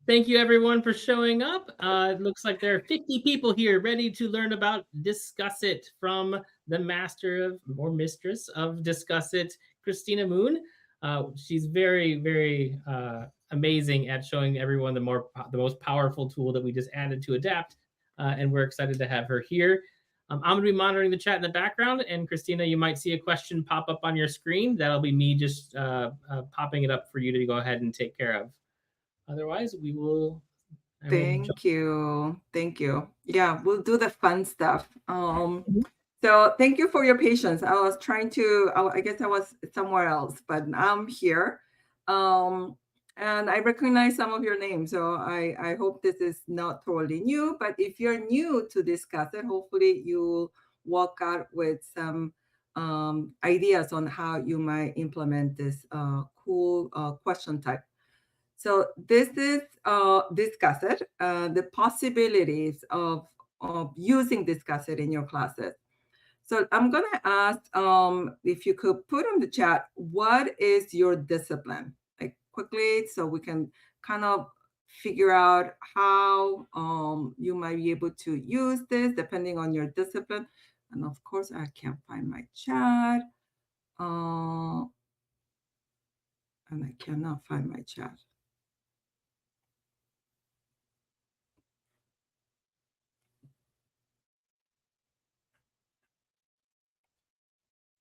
Thank you everyone for showing up. It looks like there are 50 people here ready to learn about Discuss It from the master of or mistress of Discuss It, Cristina Moon. She's very amazing at showing everyone the most powerful tool that we just added to Adapt, and we're excited to have her here. I'm going to be monitoring the chat in the background, and Cristina, you might see a question pop up on your screen. That'll be me just popping it up for you to go ahead and take care of. Otherwise, I will jump. Thank you. Thank you. Yeah, we'll do the fun stuff. Mhm. So thank you for your patience. I was trying to, I guess I was somewhere else, but I'm here. Um, and I recognize some of your names. So I hope this is not totally new, but if you're new to Discuss It, hopefully you'll walk out with some ideas on how you might implement this cool question type. So this is Discuss It, the possibilities of using Discuss It in your classes. So I'm going to ask if you could put on the chat, what is your discipline? Like quickly, so we can kind of figure out how you might be able to use this depending on your discipline. And of course, I can't find my chat. Uh, and I cannot find my chat.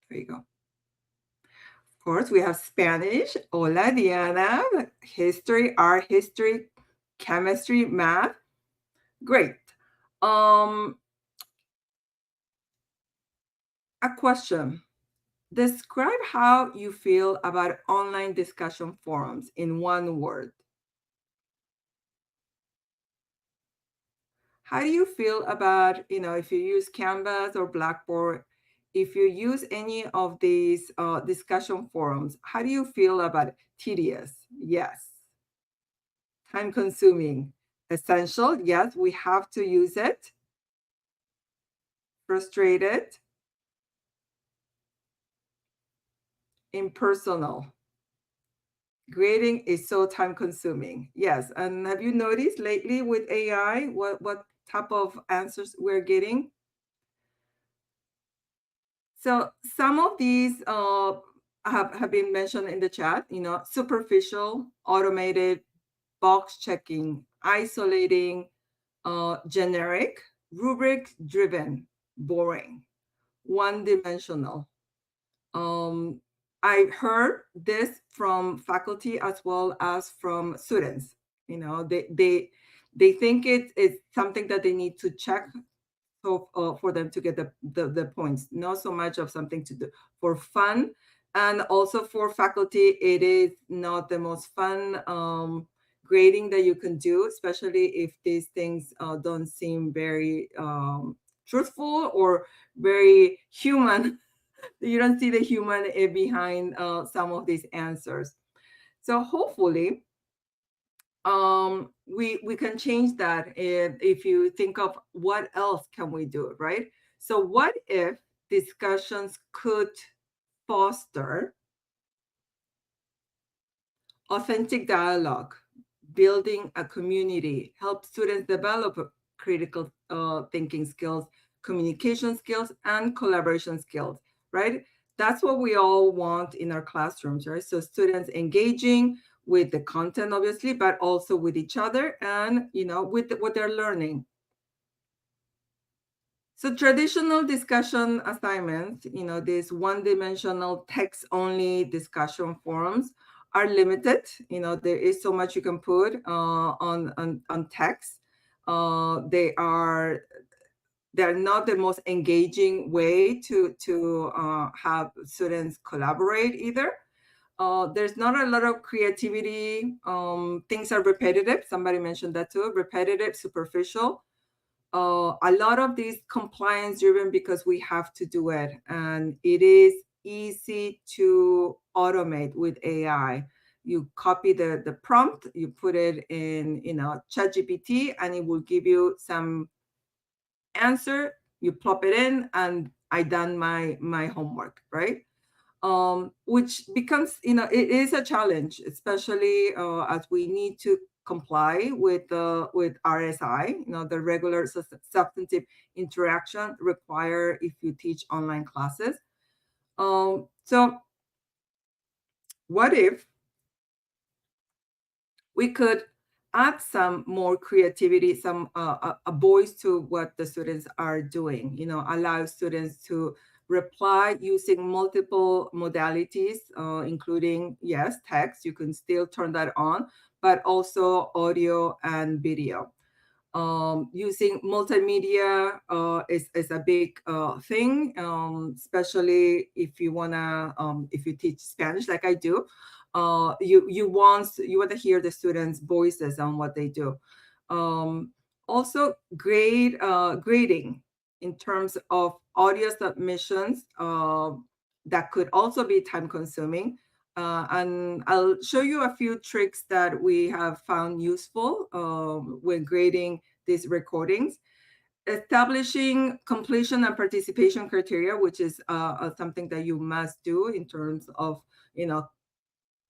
There you go. Of course, we have Spanish. Hola, Diana. History, art history, chemistry, math. Great. Um, a question. Describe how you feel about online discussion forums in one word. How do you feel about, if you use Canvas or Blackboard, if you use any of these discussion forums, how do you feel about it? Tedious? Yes. Time consuming? Essential? Yes, we have to use it. Frustrated? Impersonal? Grading is so time consuming. Yes. And have you noticed lately with AI what type of answers we're getting? So some of these have been mentioned in the chat, superficial, automated, box checking, isolating, generic, rubric driven, boring, one dimensional. I heard this from faculty as well as from students. They think it's something that they need to check so for them to get the points, not so much of something to do for fun. And also for faculty, it is not the most fun grading that you can do, especially if these things don't seem very truthful or very human. You don't see the human behind some of these answers. So hopefully we can change that if you think of what else can we do, right? So what if discussions could foster authentic dialogue, building a community, help students develop critical thinking skills, communication skills, and collaboration skills, right? That's what we all want in our classrooms, right? So students engaging with the content, obviously, but also with each other and, with what they're learning. So traditional discussion assignments, these one-dimensional text-only discussion forums are limited. There is so much you can put on text. They're not the most engaging way to have students collaborate either. There's not a lot of creativity. Things are repetitive. Somebody mentioned that too. Repetitive, superficial. A lot of these compliance driven because we have to do it, and it is easy to automate with AI. You copy the prompt, you put it in ChatGPT, and it will give you some answer. You plop it in, and I done my homework, right? Which becomes it is a challenge, especially as we need to comply with RSI, the regular substantive interaction required if you teach online classes. So what if we could add some more creativity, some a voice to what the students are doing, allow students to reply using multiple modalities, including, yes, text, you can still turn that on, but also audio and video. Using multimedia is a big thing, especially if you if you teach Spanish like I do. You want to hear the students' voices on what they do. Also, grading in terms of audio submissions that could also be time consuming. And I'll show you a few tricks that we have found useful when grading these recordings. Establishing completion and participation criteria, which is something that you must do in terms of,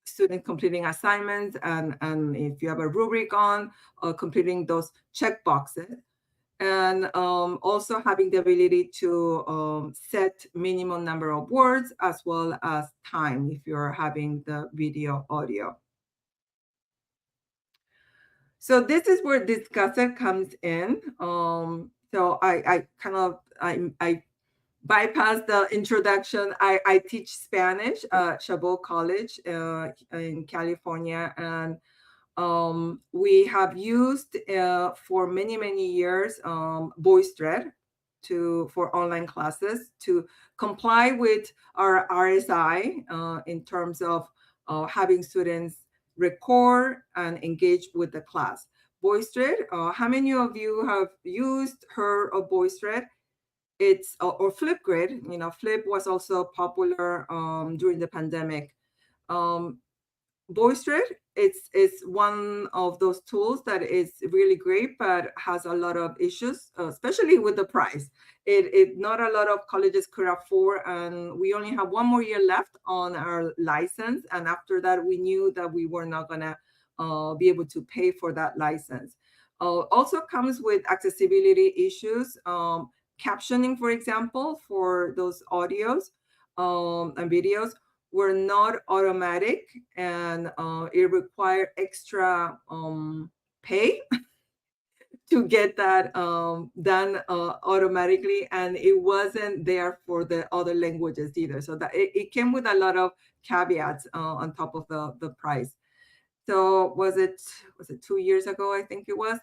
student completing assignments, and if you have a rubric on, completing those check boxes. And also having the ability to set minimum number of words as well as time if you're having the video audio. So this is where discussion comes in. So I bypass the introduction. I teach Spanish at Chabot College in California, and we have used for many years VoiceThread for online classes to comply with our RSI in terms of having students record and engage with the class. VoiceThread, how many of you have heard of VoiceThread? It's or Flipgrid. Flip was also popular during the pandemic. VoiceThread, it's one of those tools that is really great, but has a lot of issues, especially with the price. It not a lot of colleges could afford, and we only have one more year left on our license. And after that, we knew that we were not gonna be able to pay for that license. Also comes with accessibility issues. Captioning, for example, for those audios and videos were not automatic, and it required extra pay to get that done automatically, and it wasn't there for the other languages either. So that it came with a lot of caveats on top of the price. So was it 2 years ago? I think it was.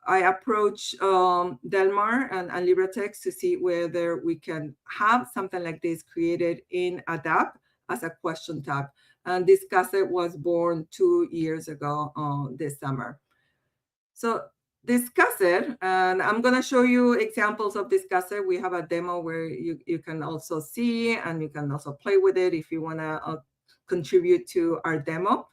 I approached Delmar and LibreText to see whether we can have something like this created in ADAPT as a question tab. And Discussit was born 2 years ago this summer. So Discussit, and I'm going to show you examples of Discussit. We have a demo where you can also see, and you can also play with it if you want to contribute to our demo.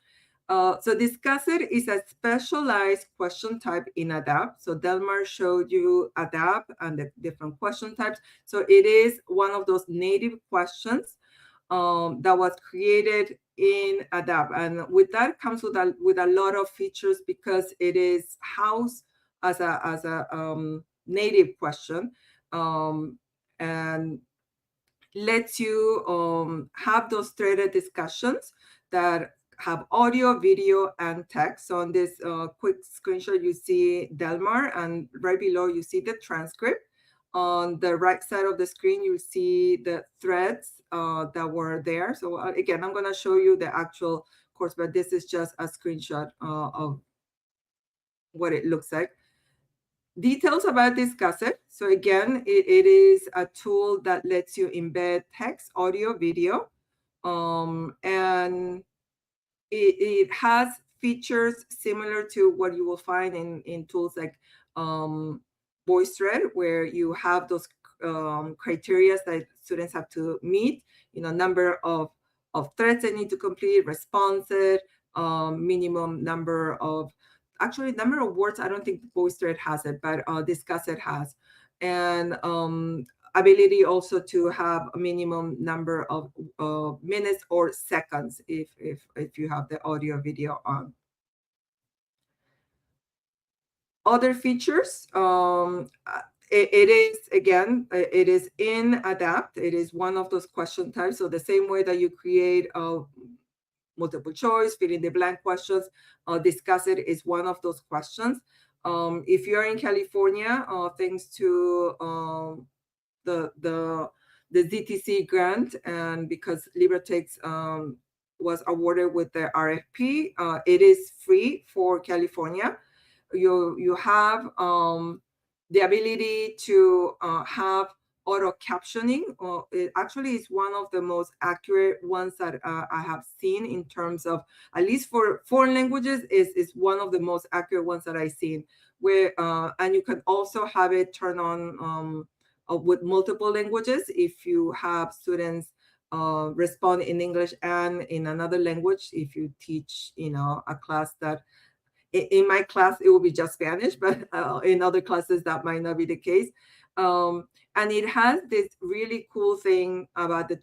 So Discussit is a specialized question type in ADAPT. So Delmar showed you ADAPT and the different question types. So it is one of those native questions that was created in ADAPT. And with that comes with a lot of features, because it is housed as a native question, and lets you have those threaded discussions that have audio, video, and text. So on this quick screenshot, you see Delmar, and right below you see the transcript. On the right side of the screen, you see the threads that were there. So again, I'm going to show you the actual course, but this is just a screenshot of what it looks like. Details about Discussit. So again, it is a tool that lets you embed text, audio, video, and it has features similar to what you will find in tools like VoiceThread, where you have those criteria that students have to meet, number of threads they need to complete, responses, minimum number of words. I don't think VoiceThread has it, but Discussit has. And ability also to have a minimum number of minutes or seconds if you have the audio video on. Other features, it is, again, it is in adapt. It is one of those question types. So the same way that you create multiple choice, fill in the blank questions, discuss it is one of those questions. If you're in California, thanks to the DTC grant, and because LibreText was awarded with the RFP, it is free for California. You have the ability to have auto captioning. It actually is one of the most accurate ones that I have seen in terms of, at least for foreign languages, is one of the most accurate ones that I've seen. Where and you can also have it turn on with multiple languages if you have students respond in English and in another language. If you teach, a class that, in my class it will be just Spanish, but in other classes that might not be the case. And it has this really cool thing about the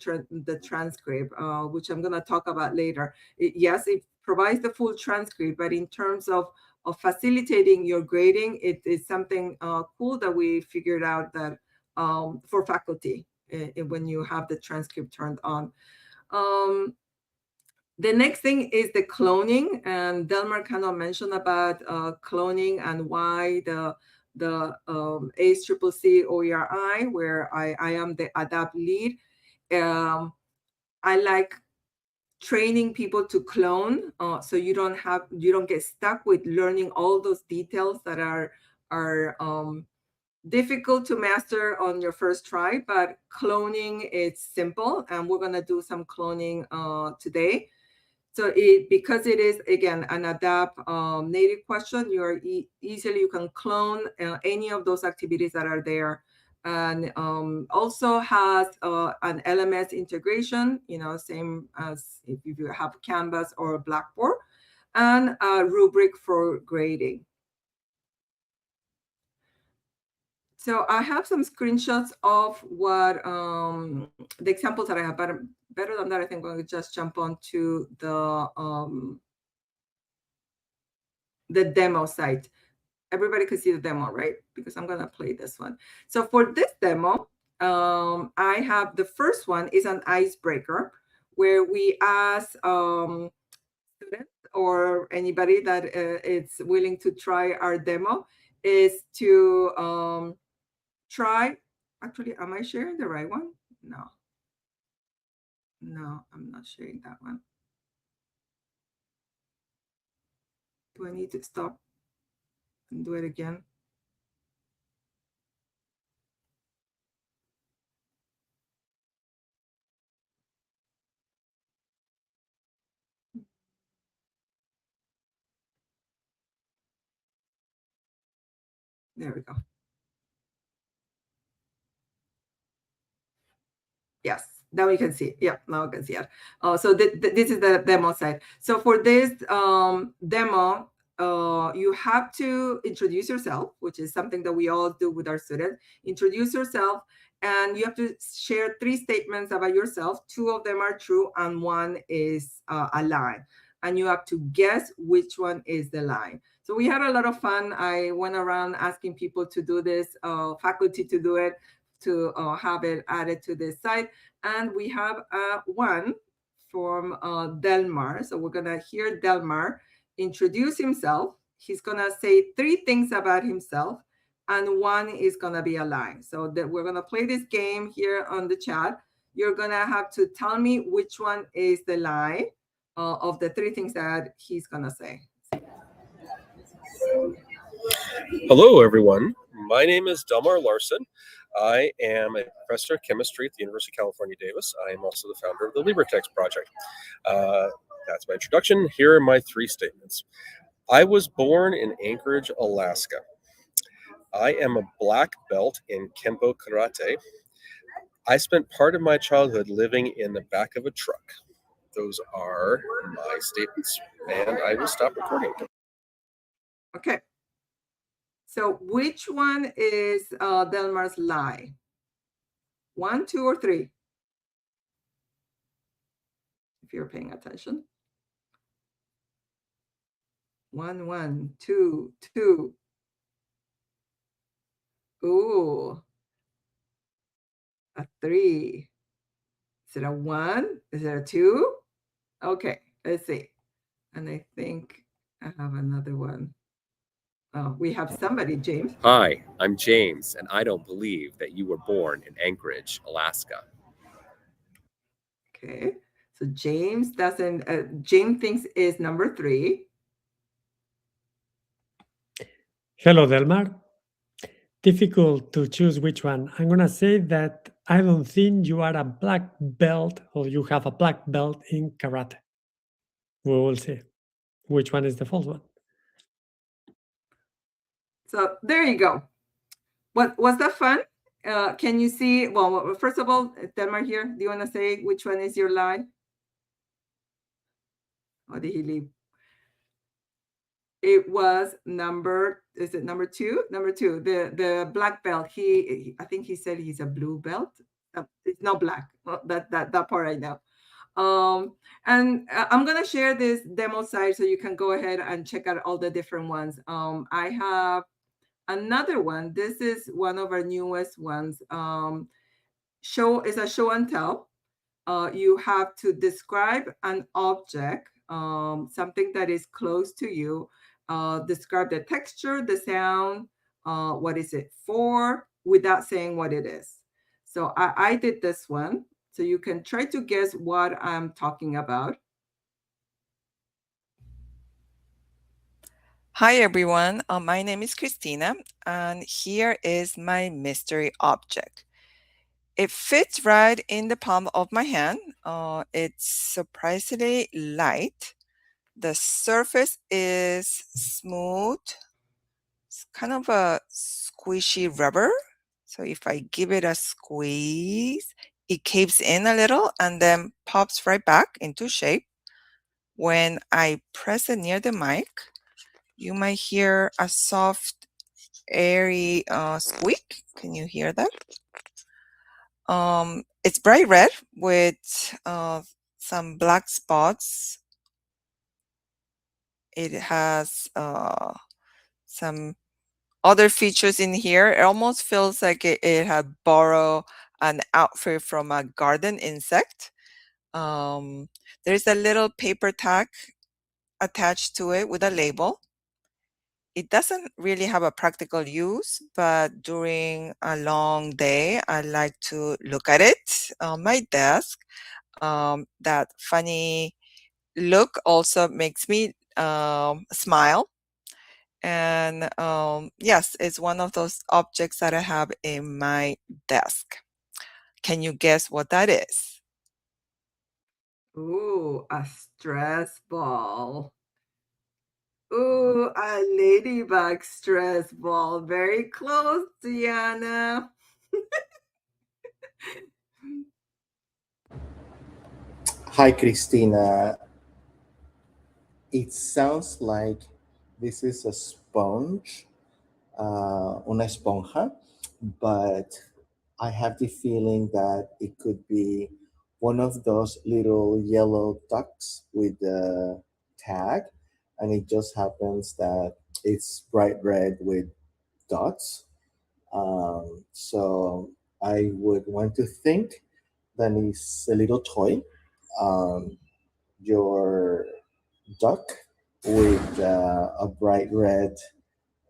transcript, which I'm going to talk about later. Yes, it provides the full transcript, but in terms of facilitating your grading, it is something cool that we figured out that for faculty, when you have the transcript turned on. The next thing is the cloning, and Delmar kind of mentioned about cloning and why the ACCC OERI, where I am the ADAPT lead. I like training people to clone, so you don't get stuck with learning all those details that are difficult to master on your first try. But cloning, it's simple, and we're gonna do some cloning today. So because it is, again, an adapt native question, you're easily, you can clone any of those activities that are there. And also has an LMS integration, same as if you have Canvas or Blackboard, and a rubric for grading. So I have some screenshots of what the examples that I have, but better than that, I think we'll just jump on to the demo site. Everybody can see the demo, right? Because I'm gonna play this one. So for this demo, I have, the first one is an icebreaker, where we ask students or anybody that is willing to try our demo, is to try, actually, am I sharing the right one? No, I'm not sharing that one. Do I need to stop and do it again? There we go. Yes, now we can see. Yeah, now we can see it. So this is the demo site. So for this demo, you have to introduce yourself, which is something that we all do with our students. Introduce yourself, and you have to share 3 statements about yourself. 2 of them are true, and 1 is a lie. And you have to guess which one is the lie. So we had a lot of fun. I went around asking people to do this, faculty to do it, to have it added to this site. And we have one from Delmar. So we're gonna hear Delmar introduce himself. He's gonna say 3 things about himself, and 1 is gonna be a lie. So that we're gonna play this game here on the chat. You're gonna have to tell me which one is the lie of the 3 things that he's gonna say. Hello, everyone. My name is Delmar Larson. I am a professor of chemistry at the University of California, Davis. I am also the founder of the LibreText project. That's my introduction. Here are my 3 statements. I was born in Anchorage, Alaska. I am a black belt in Kempo Karate. I spent part of my childhood living in the back of a truck. Those are my statements, and I will stop recording. Okay. So which one is Delmar's lie? 1, 2, or 3? If you're paying attention. 1, 1, 2, 2. Ooh, a 3. Is it a 1? Is it a 2? Okay, let's see. And I think I have another one. Oh, we have somebody, James. Hi, I'm James, and I don't believe that you were born in Anchorage, Alaska. Okay, so James doesn't, James thinks is number 3. Hello, Delmar. Difficult to choose which one. I'm going to say that I don't think you are a black belt or you have a black belt in karate. We will see which one is the false one. So there you go. What was that fun? Can you see? Well, first of all, Delmar here. Do you want to say which one is your lie? Or did he leave? It was number. Is it number 2? Number 2. The black belt. I think he said he's a blue belt. It's not black. Well, that part I know. And I'm gonna share this demo site so you can go ahead and check out all the different ones. I have another one. This is one of our newest ones. Is a show and tell. You have to describe an object, something that is close to you. Describe the texture, the sound, what is it for, without saying what it is. So I did this one. So you can try to guess what I'm talking about. Hi, everyone. My name is Cristina, and here is my mystery object. It fits right in the palm of my hand. It's surprisingly light. The surface is smooth. It's kind of a squishy rubber. So if I give it a squeeze, it caves in a little and then pops right back into shape. When I press it near the mic, you might hear a soft, airy squeak. Can you hear that? It's bright red with some black spots. It has some other features in here. It almost feels like it had borrowed an outfit from a garden insect. There's a little paper tag attached to it with a label. It doesn't really have a practical use, but during a long day, I like to look at it on my desk. That funny look also makes me smile. And yes, it's one of those objects that I have in my desk. Can you guess what that is? Ooh, a stress ball. Ooh, a ladybug stress ball. Very close, Diana. Hi, Cristina. It sounds like this is a sponge, una esponja, but I have the feeling that it could be one of those little yellow ducks with the tag, and it just happens that it's bright red with dots. So I would want to think that it's a little toy. Um, your duck with a bright red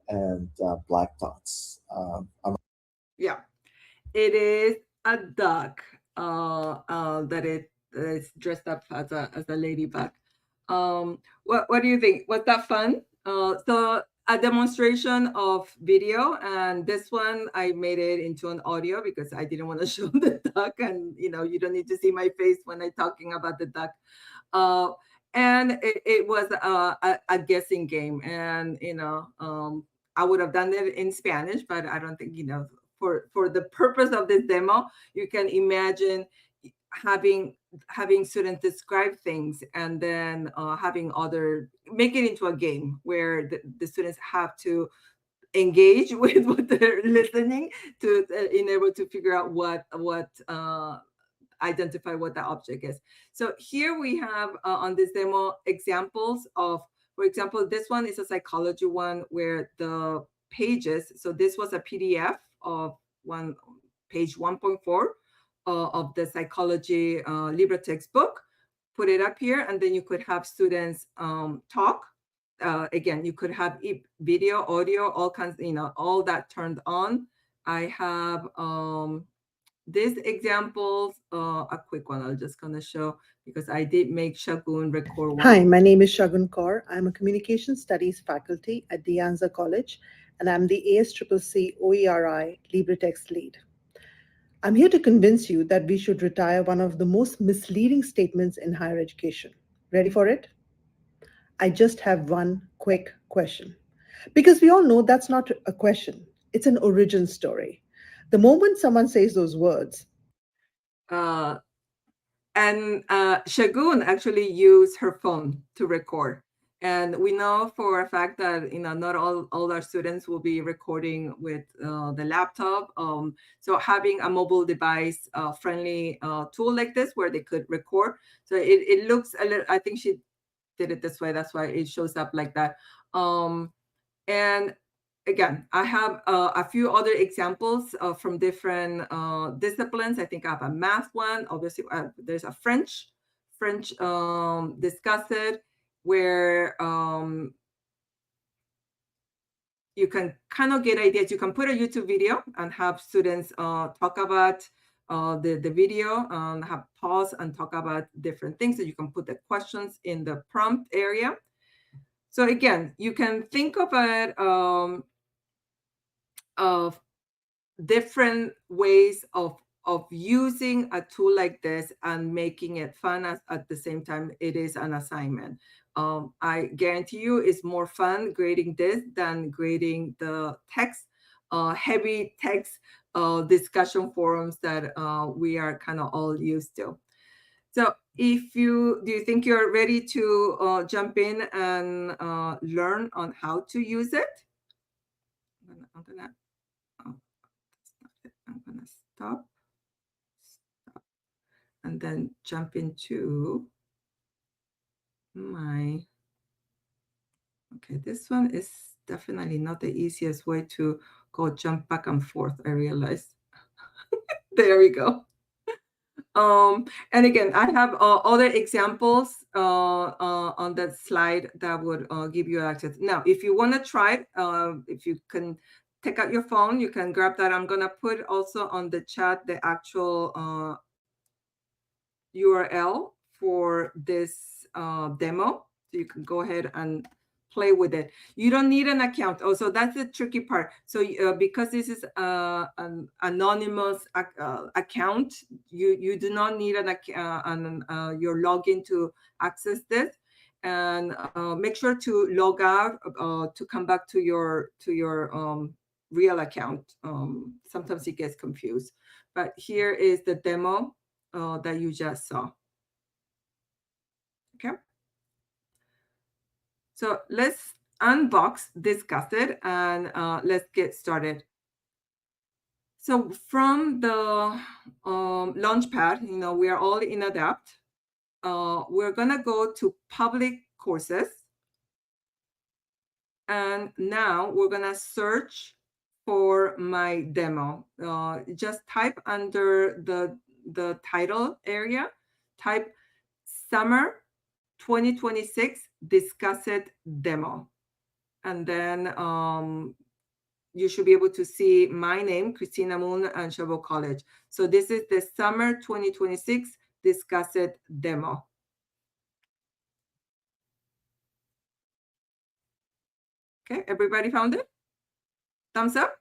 and black dots. Yeah, it is a duck that is dressed up as a ladybug. What do you think? Was that fun? So a demonstration of video, and this one I made it into an audio because I didn't want to show the duck, and you don't need to see my face when I'm talking about the duck. And it was a guessing game, and I would have done it in Spanish, but I don't think for the purpose of this demo, you can imagine having students describe things and then make it into a game where the students have to engage with what they're listening to in able to figure out what identify what the object is. So here we have on this demo examples of, for example, this one is a psychology one where the pages, so this was a PDF page 1.4 of the psychology Libre textbook. Put it up here, and then you could have students talk. Again, you could have video, audio, all kinds, all that turned on. I have these examples, a quick one I'm just going to show because I did make Shagun record one. Hi, my name is Shagun Kaur. I'm a communication studies faculty at the Chabot College, and I'm the ASCCC OERI LibreText lead. I'm here to convince you that we should retire one of the most misleading statements in higher education. Ready for it? I just have one quick question. Because we all know that's not a question. It's an origin story. The moment someone says those words, Shagun actually used her phone to record. And we know for a fact that not all our students will be recording with the laptop. So having a mobile device friendly tool like this where they could record. So it looks a little, I think she did it this way. That's why it shows up like that. And again, I have a few other examples from different disciplines. I think I have a math one. Obviously, there's a French discuss it, where you can kind of get ideas. You can put a YouTube video and have students talk about the video, have pause and talk about different things. So you can put the questions in the prompt area. So again, you can think of it of different ways of using a tool like this and making it fun at the same time it is an assignment. I guarantee you it's more fun grading this than grading the text, heavy text discussion forums that we are kind of all used to. So do you think you're ready to jump in and learn on how to use it? I'm gonna stop, and then jump into my, okay, this one is definitely not the easiest way to go jump back and forth, I realize. There we go. And again, I have other examples on that slide that would give you access. Now, if you want to try it, if you can take out your phone, you can grab that. I'm going to put also on the chat the actual URL for this demo. So you can go ahead and play with it. You don't need an account. Also, that's the tricky part. So because this is an anonymous account, you do not need your login to access this. And make sure to log out to come back to your real account. Sometimes it gets confused. But here is the demo that you just saw. Okay. So let's unbox, discuss it, and let's get started. So from the Launchpad, we are all in Adapt. We're gonna go to public courses. And now we're gonna search for my demo. Just type under the title area, type Summer 2026 Discuss It Demo. And then you should be able to see my name, Cristina Moon, and Chabot College. So this is the Summer 2026 Discuss It Demo. Okay, everybody found it? Thumbs up?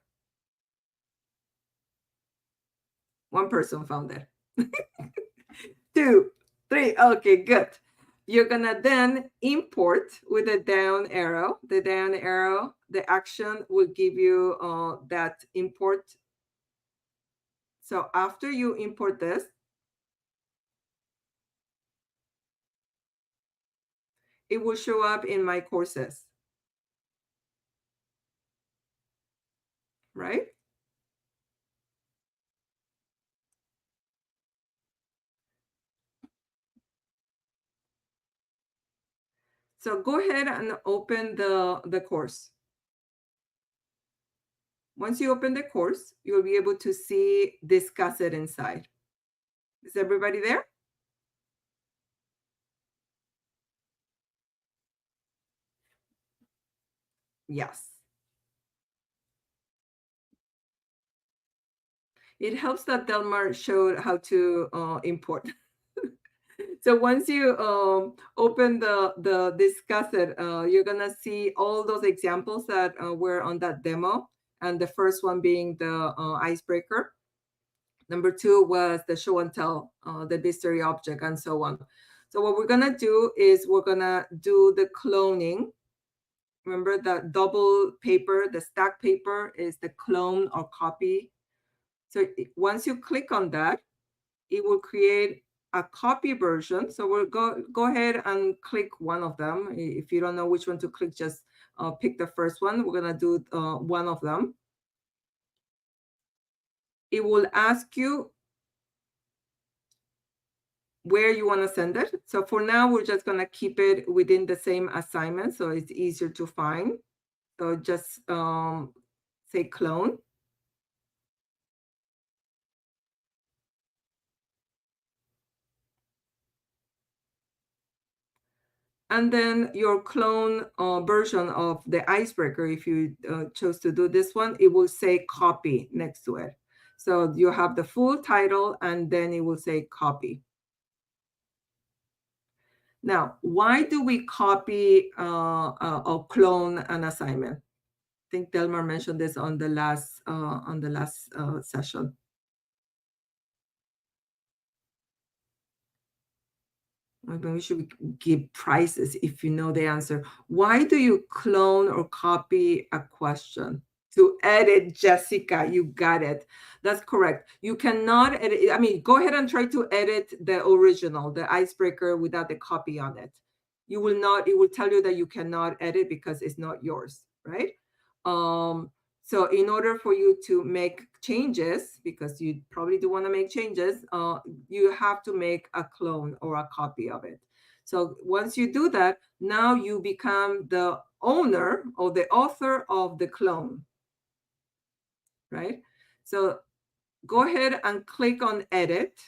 One person found it. 2, 3, okay, good. You're gonna then import with the down arrow. The down arrow, the action will give you that import. So after you import this, it will show up in my courses. Right? So go ahead and open the course. Once you open the course, you'll be able to see Discuss It inside. Is everybody there? Yes. It helps that Delmar showed how to import. So once you open the Discuss It, you're gonna see all those examples that were on that demo, and the first one being the icebreaker. Number 2 was the show and tell, the mystery object, and so on. So what we're gonna do is we're gonna do the cloning. Remember the double paper, the stack paper is the clone or copy. So once you click on that, it will create a copy version. So we'll go ahead and click one of them. If you don't know which one to click, just pick the first one. We're gonna do one of them. It will ask you where you want to send it. So for now, we're just gonna keep it within the same assignment, so it's easier to find. So just say clone. And then your clone version of the icebreaker, if you chose to do this one, it will say copy next to it. So you have the full title and then it will say copy. Now, why do we copy or clone an assignment? I think Delmar mentioned this on the last session. Maybe we should give prizes if you know the answer. Why do you clone or copy a question? To edit, Jessica, you got it. That's correct. You cannot edit. I mean, go ahead and try to edit the original, the icebreaker, without the copy on it. You will not, it will tell you that you cannot edit because it's not yours, right? So in order for you to make changes, because you probably do want to make changes, you have to make a clone or a copy of it. So once you do that, now you become the owner or the author of the clone, right? So go ahead and click on edit.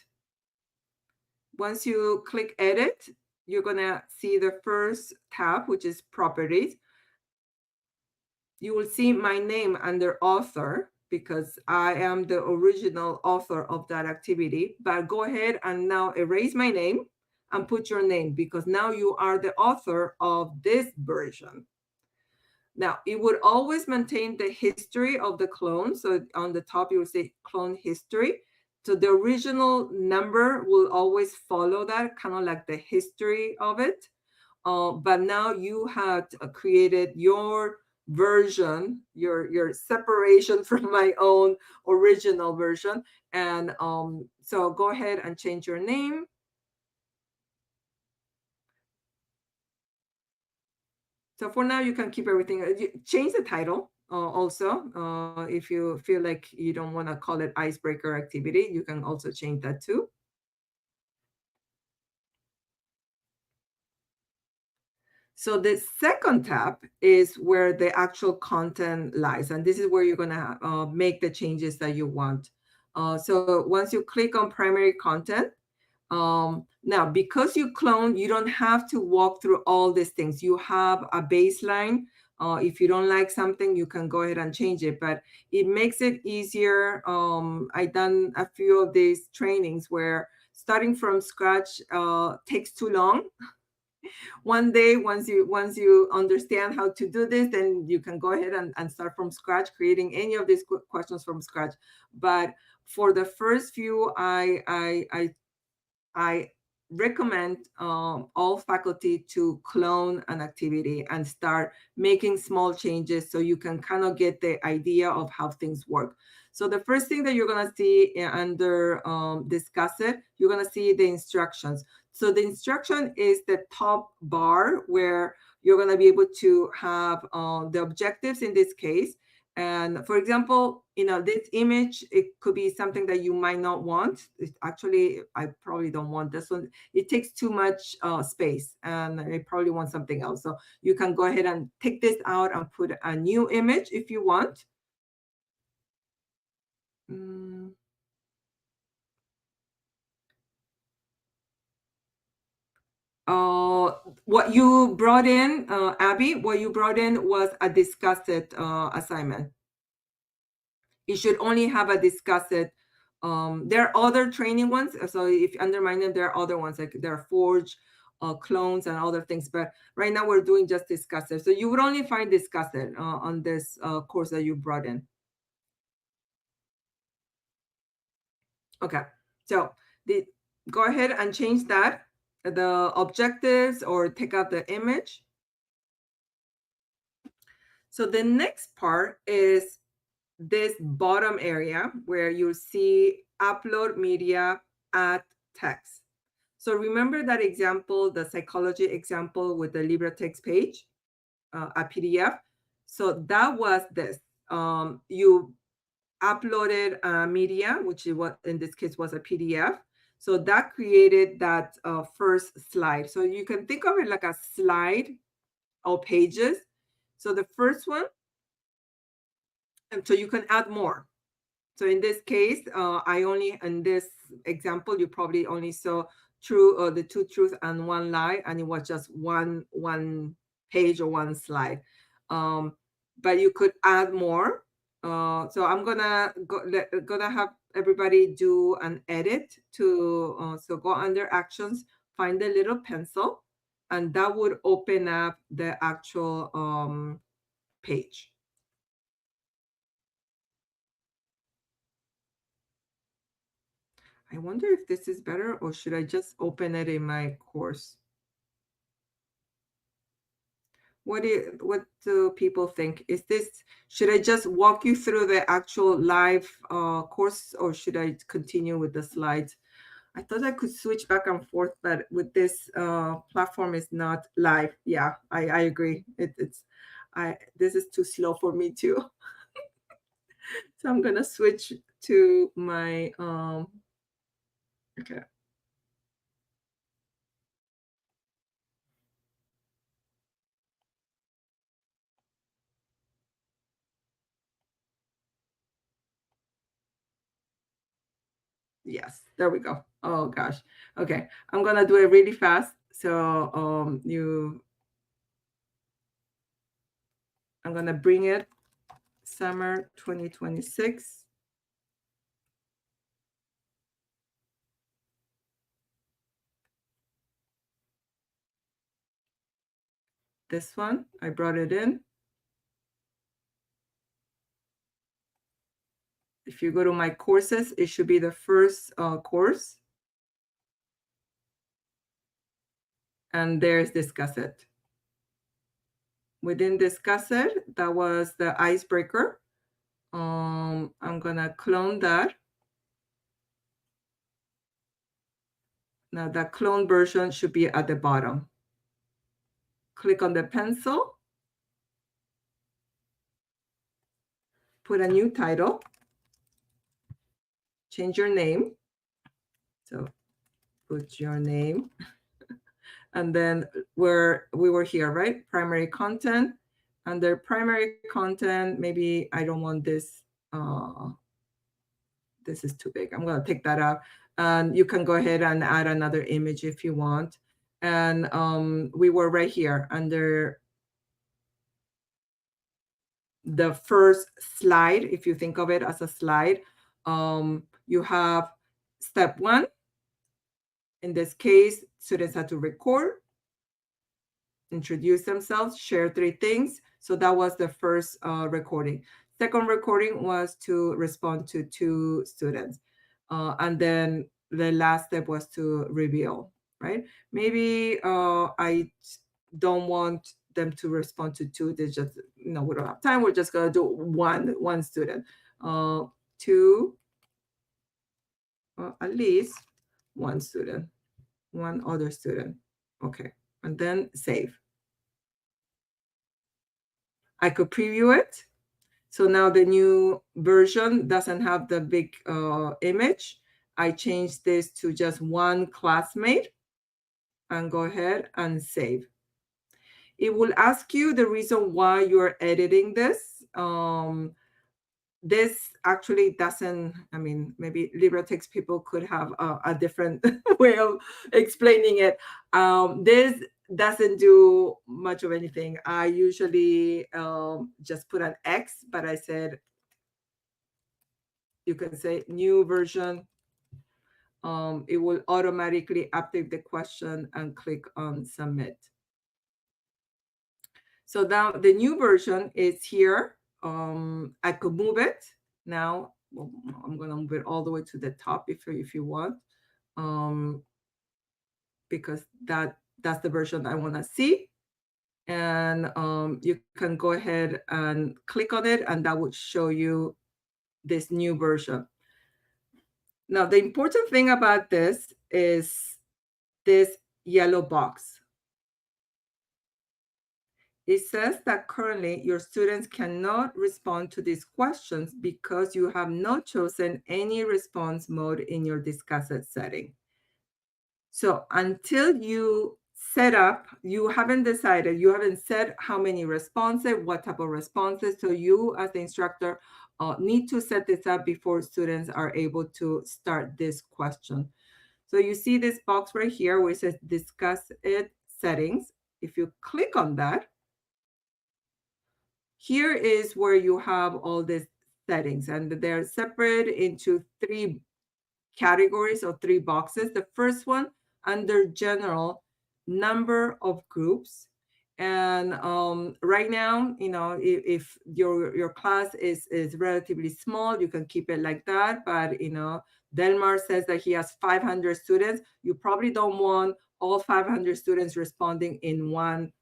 Once you click edit, you're gonna see the first tab, which is properties. You will see my name under author because I am the original author of that activity. But go ahead and now erase my name and put your name because now you are the author of this version. Now, it would always maintain the history of the clone. So on the top, you will say clone history. So the original number will always follow that, kind of like the history of it. But now you have created your version, your separation from my own original version. And so go ahead and change your name. So for now, you can keep everything. Change the title also. If you feel like you don't want to call it icebreaker activity, you can also change that too. So the second tab is where the actual content lies. And this is where you're going to make the changes that you want. So once you click on primary content, now, because you clone, you don't have to walk through all these things. You have a baseline. If you don't like something, you can go ahead and change it, but it makes it easier. I've done a few of these trainings where starting from scratch takes too long. One day, once you understand how to do this, then you can go ahead and start from scratch, creating any of these questions from scratch. But for the first few, I recommend all faculty to clone an activity and start making small changes so you can kind of get the idea of how things work. So the first thing that you're going to see under Discuss It, you're going to see the instructions. So the instruction is the top bar where you're going to be able to have the objectives in this case. And for example, this image, it could be something that you might not want. Actually, I probably don't want this one. It takes too much space and I probably want something else. So you can go ahead and take this out and put a new image if you want. What you brought in, Abby, what you brought in was a discuss it assignment. You should only have a discuss it. There are other training ones. So if you undermine them, there are other ones, like there are Forge, clones, and other things. But right now we're doing just discuss it. So you would only find discuss it on this course that you brought in. Okay, so go ahead and change that, the objectives, or take out the image. So the next part is this bottom area where you see upload media, add text. So remember that example, the psychology example with the LibreText page, a PDF. So that was this. You uploaded media, which is what in this case was a PDF. So that created that first slide. So you can think of it like a slide or pages. So the first one, and so you can add more. So in this case, in this example, you probably only saw the two truths and one lie, and it was just one page or one slide. But you could add more. So I'm gonna have everybody do an edit to, so go under actions, find the little pencil, and that would open up the actual page. I wonder if this is better, or should I just open it in my course? What do people think? Should I just walk you through the actual live course, or should I continue with the slides? I thought I could switch back and forth, but with this platform, is not live. Yeah, I agree. This is too slow for me too. So I'm gonna switch to my okay. Yes, there we go. Oh gosh. Okay, I'm gonna do it really fast. So I'm gonna bring it summer 2026. This one, I brought it in. If you go to my courses, it should be the first course. And there's Discuss It. Within Discuss It, that was the icebreaker. I'm gonna clone that. Now that clone version should be at the bottom. Click on the pencil. Put a new title. Change your name. So put your name. And then we were here, right? Primary content. Under primary content, maybe I don't want this. This is too big. I'm going to take that out. And you can go ahead and add another image if you want. And we were right here under the first slide. If you think of it as a slide, you have step one. In this case, students had to record, introduce themselves, share 3 things. So that was the first recording. Second recording was to respond to 2 students. And then the last step was to reveal, right? Maybe I don't want them to respond to 2. They just, we don't have time. We're just gonna do one student. 2, at least 1 student, 1 other student. Okay, and then save. I could preview it. So now the new version doesn't have the big image. I changed this to just 1 classmate and go ahead and save. It will ask you the reason why you're editing this. this actually doesn't, I mean, maybe LibreText people could have a different way of explaining it. This doesn't do much of anything. I usually just put an X, but I said, you can say new version. It will automatically update the question and click on submit. So now the new version is here. I could move it now. Well, I'm going to move it all the way to the top if you want, because that's the version I want to see. And you can go ahead and click on it, and that would show you this new version. Now, the important thing about this is this yellow box. It says that currently your students cannot respond to these questions because you have not chosen any response mode in your Discuss It setting. So until you set up, you haven't decided, you haven't said how many responses, what type of responses. So you as the instructor need to set this up before students are able to start this question. So you see this box right here where it says Discuss It settings. If you click on that, here is where you have all these settings, and they're separate into 3 categories or 3 boxes. The first one under general, number of groups. And right now, you know, if your class is relatively small, you can keep it like that. But, you know, Delmar says that he has 500 students. You probably don't want all 500 students responding in one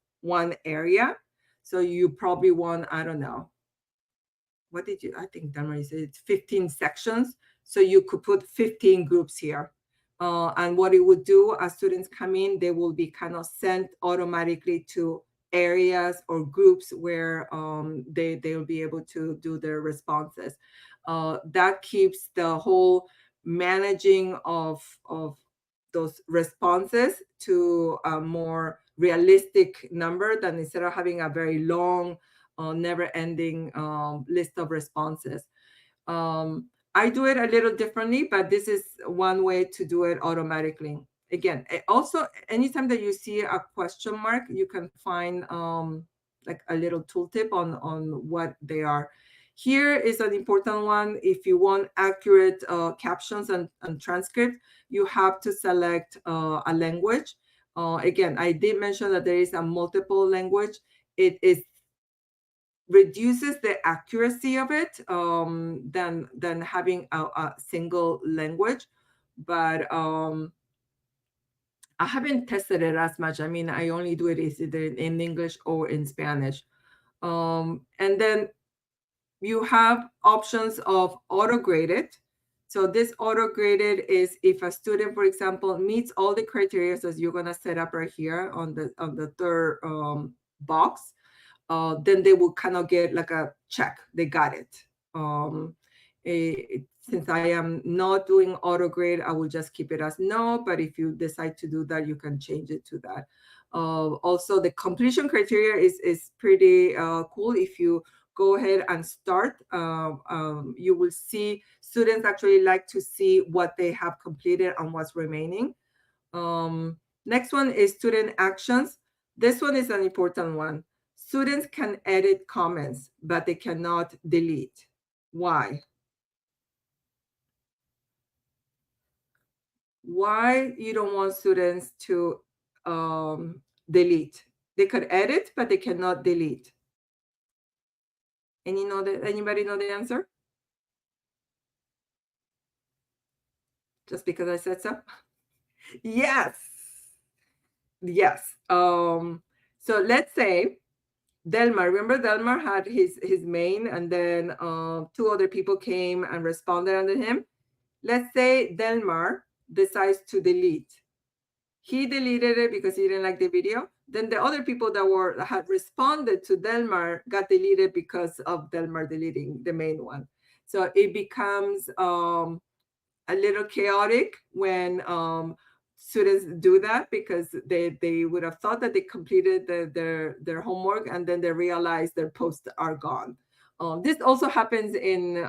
area. So you probably want, I don't know, what did you, I think Delmar said it's 15 sections. So you could put 15 groups here. And what it would do as students come in, they will be kind of sent automatically to areas or groups where they'll be able to do their responses. That keeps the whole managing of those responses to a more realistic number than instead of having a very long, never-ending list of responses. I do it a little differently, but this is one way to do it automatically. Again, also, anytime that you see a question mark, you can find like a little tooltip on what they are. Here is an important one. If you want accurate captions and transcript, you have to select a language. Again, I did mention that there is a multiple language. It is reduces the accuracy of it than having a single language. But I haven't tested it as much. I mean, I only do it either in English or in Spanish. And then you have options of auto-graded. So this auto-graded is if a student, for example, meets all the criteria as you're gonna set up right here on the third box, then they will kind of get like a check, they got it. Since I am not doing auto grade, I will just keep it as no, but if you decide to do that, you can change it to that. Also, the completion criteria is pretty cool. If you go ahead and start, you will see students actually like to see what they have completed and what's remaining. Next one is student actions. This one is an important one. Students can edit comments, but they cannot delete. Why? Why you don't want students to delete? They could edit, but they cannot delete. Anybody know the answer? Just because I said so? Yes. Yes. So let's say Delmar, remember Delmar had his main, and then 2 other people came and responded under him. Let's say Delmar decides to delete. He deleted it because he didn't like the video. Then the other people that had responded to Delmar got deleted because of Delmar deleting the main one. So it becomes a little chaotic when students do that, because they would have thought that they completed their homework, and then they realize their posts are gone. This also happens in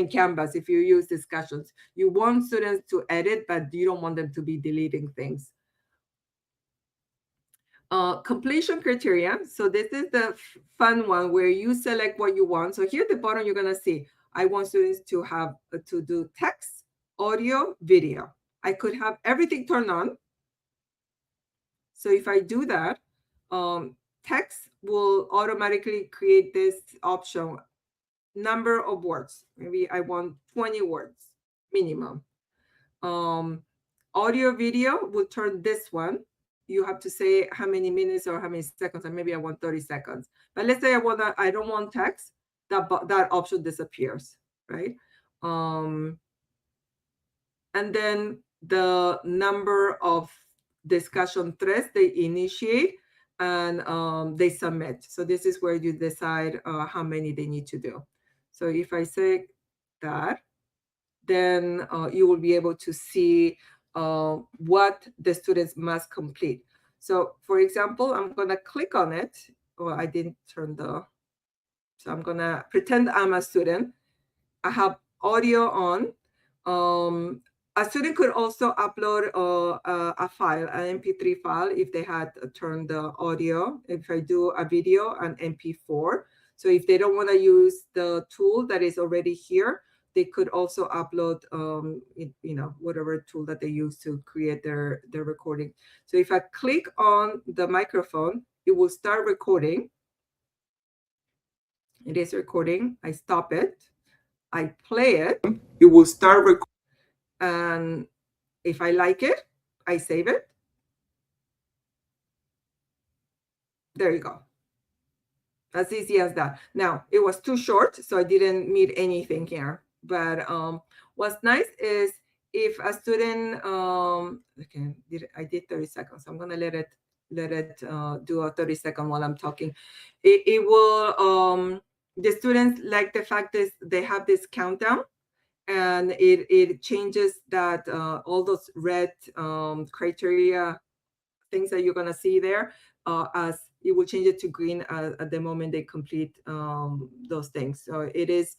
Canvas. If you use discussions, you want students to edit, but you don't want them to be deleting things. Completion criteria. So this is the fun one where you select what you want. So here at the bottom, you're gonna see, I want students to have to do text, audio, video. I could have everything turned on. So if I do that, text will automatically create this option, number of words. Maybe I want 20 words minimum. Audio video will turn this one. You have to say how many minutes or how many seconds, and maybe I want 30 seconds. But let's say I don't want text, that option disappears, right? And then the number of discussion threads they initiate and they submit. So this is where you decide how many they need to do. So if I say that, then you will be able to see what the students must complete. So for example, I'm gonna click on it. Oh, I didn't turn so I'm gonna pretend I'm a student. I have audio on. A student could also upload a file, an MP3 file, if they had turned the audio. If I do a video, an MP4. So if they don't want to use the tool that is already here, they could also upload, whatever tool that they use to create their recording. So if I click on the microphone, it will start recording. It is recording. I stop it. I play it. It will start recording. And if I like it, I save it. There you go. As easy as that. Now, it was too short, so I didn't meet anything here. But what's nice is if a student, okay, I did 30 seconds. I'm gonna let it do a 30-second while I'm talking. It will, the students like the fact that they have this countdown, and it changes that all those red criteria things that you're gonna see there, as it will change it to green at the moment they complete those things. So it is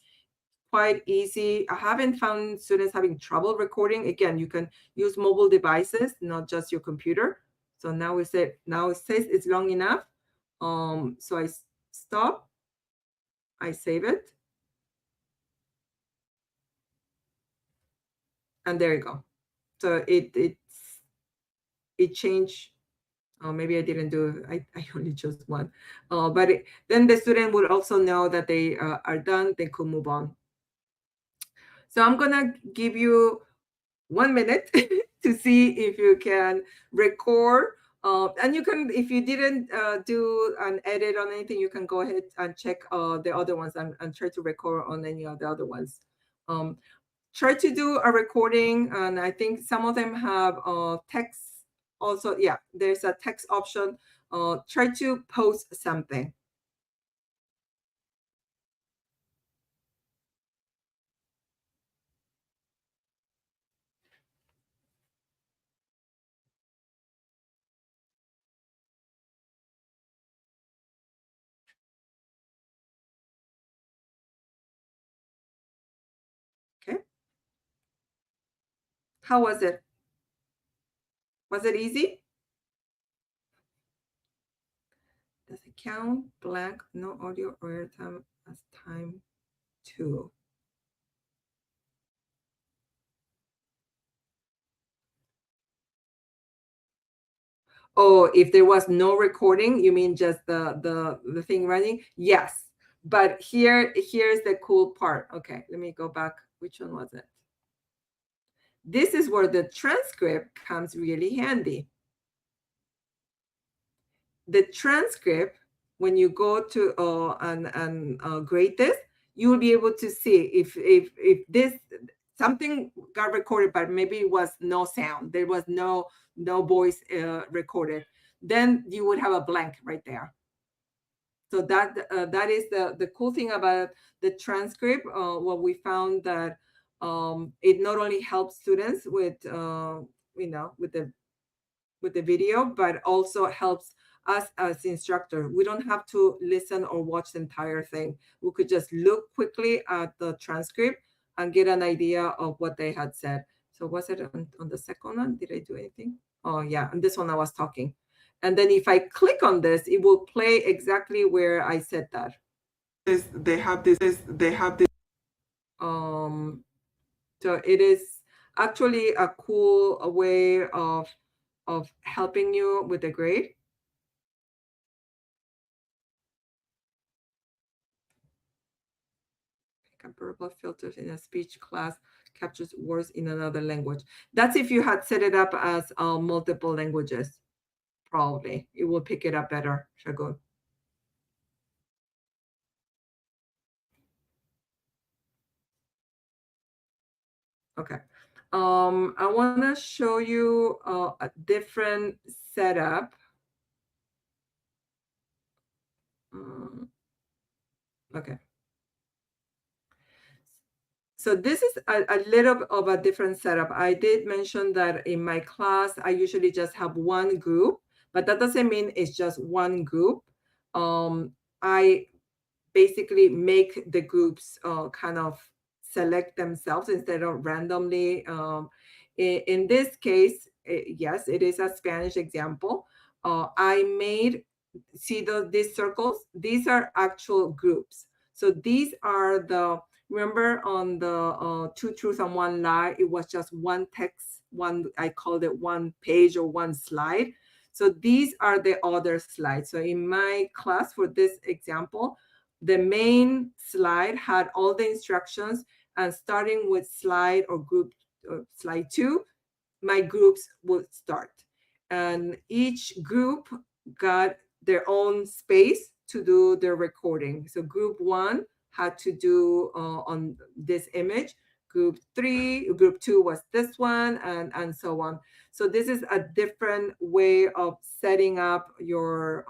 quite easy. I haven't found students having trouble recording. Again, you can use mobile devices, not just your computer. So now it says it's long enough. So I stop, I save it, and there you go. So it changed. Maybe I didn't do, I only chose one. But then the student would also know that they are done, they could move on. So I'm gonna give you 1 minute to see if you can record. And you can, if you didn't do an edit on anything, you can go ahead and check the other ones and try to record on any of the other ones. Try to do a recording, and I think some of them have text also. Yeah, there's a text option. Try to post something. Okay. How was it? Was it easy? Does it count? Blank, no audio or airtime as time 2. Oh, if there was no recording, you mean just the thing running? Yes. But here's the cool part. Okay, let me go back. Which one was it? This is where the transcript comes really handy. The transcript, when you go to and grade this, you will be able to see if this something got recorded, but maybe it was no sound, there was no voice recorded, then you would have a blank right there. So that is the cool thing about the transcript. What we found that it not only helps students with with the video, but also helps us as instructor, we don't have to listen or watch the entire thing. We could just look quickly at the transcript and get an idea of what they had said. So was it on the second one? Did I do anything? Oh yeah, and this one I was talking. And then if I click on this, it will play exactly where I said that. They have this. So it is actually a cool way of helping you with the grade. Comparable filters in a speech class captures words in another language. That's if you had set it up as multiple languages. Probably it will pick it up better, Shagun. Okay. I want to show you a different setup. Okay. So this is a little bit of a different setup. I did mention that in my class, I usually just have one group, but that doesn't mean it's just one group. I basically make the groups kind of select themselves instead of randomly. In this case, yes, it is a Spanish example. I made, see these circles? These are actual groups. So these are the, remember on the two truths and one lie, it was just one text, I called it one page or one slide. So these are the other slides. So in my class for this example, the main slide had all the instructions, and starting with slide or group slide 2, my groups would start. And each group got their own space to do their recording. So group 1 had to do on this image. Group 2 was this one, and so on. So this is a different way of setting up your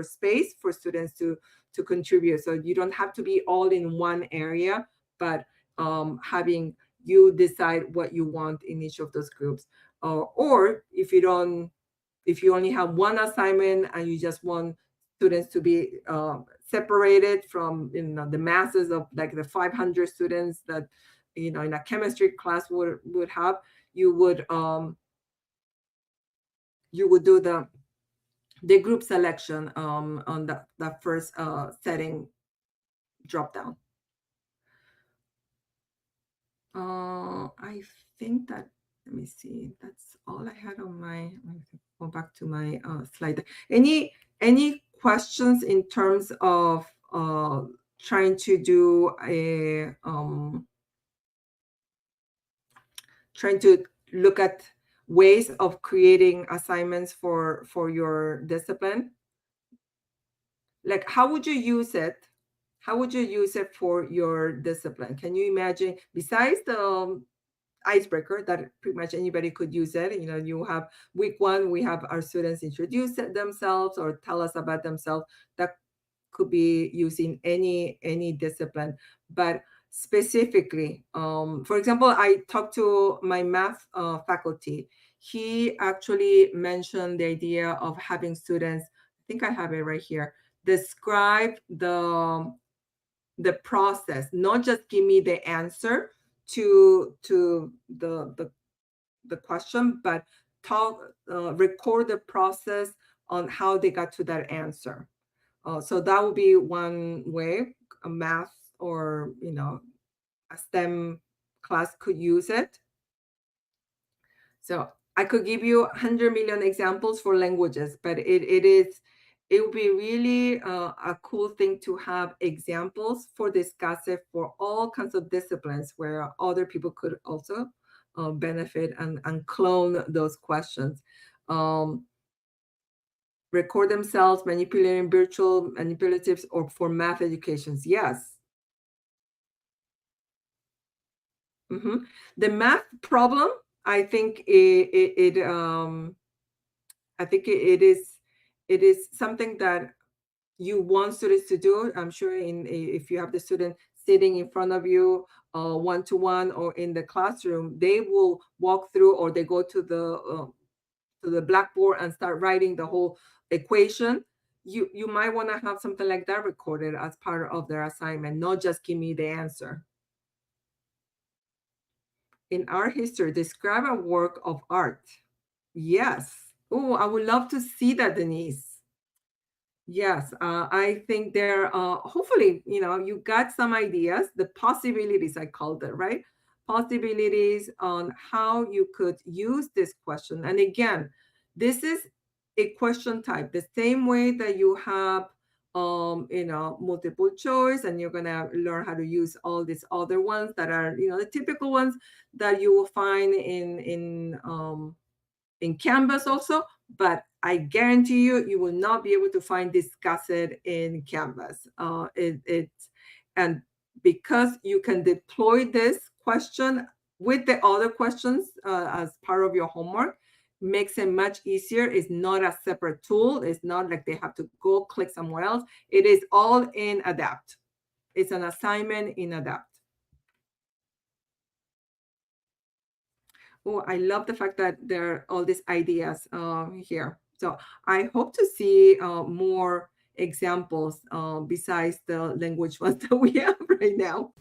space for students to contribute. So you don't have to be all in one area, but having you decide what you want in each of those groups. Or if you only have one assignment and you just want students to be separated from the masses of like the 500 students that in a chemistry class would have, you would do the group selection on the first setting drop down. I think that, let me see, that's all I had on my, go back to my slide. Any questions in terms of trying to do a trying to look at ways of creating assignments for your discipline? Like, how would you use it? How would you use it for your discipline? Can you imagine, besides the icebreaker that pretty much anybody could use it? You have week 1, we have our students introduce themselves or tell us about themselves. That could be using any discipline, but specifically, for example, I talked to my math faculty. He actually mentioned the idea of having students, I think I have it right here, describe the process, not just give me the answer to the question, but record the process on how they got to that answer. So that would be one way a math or a STEM class could use it. So I could give you 100 million examples for languages, but it would be really a cool thing to have examples for Discuss-It for all kinds of disciplines where other people could also benefit and clone those questions. Record themselves manipulating virtual manipulatives or for math educations. Yes. The math problem, I think it is something that you want students to do. I'm sure if you have the student sitting in front of you one-to-one or in the classroom, they will walk through or they go to the blackboard and start writing the whole equation, you might want to have something like that recorded as part of their assignment, not just give me the answer. In art history, describe a work of art. Yes. Oh, I would love to see that, Denise. Yes, I think there, hopefully, you got some ideas, the possibilities, I called it, right? Possibilities on how you could use this question. And again, this is a question type, the same way that you have, multiple choice, and you're gonna learn how to use all these other ones that are, the typical ones that you will find in Canvas also, but I guarantee you will not be able to find discuss it in Canvas. And because you can deploy this question with the other questions as part of your homework, makes it much easier. It's not a separate tool. It's not like they have to go click somewhere else. It is all in Adapt. It's an assignment in Adapt. Oh, I love the fact that there are all these ideas here. So I hope to see more examples besides the language ones that we have right now.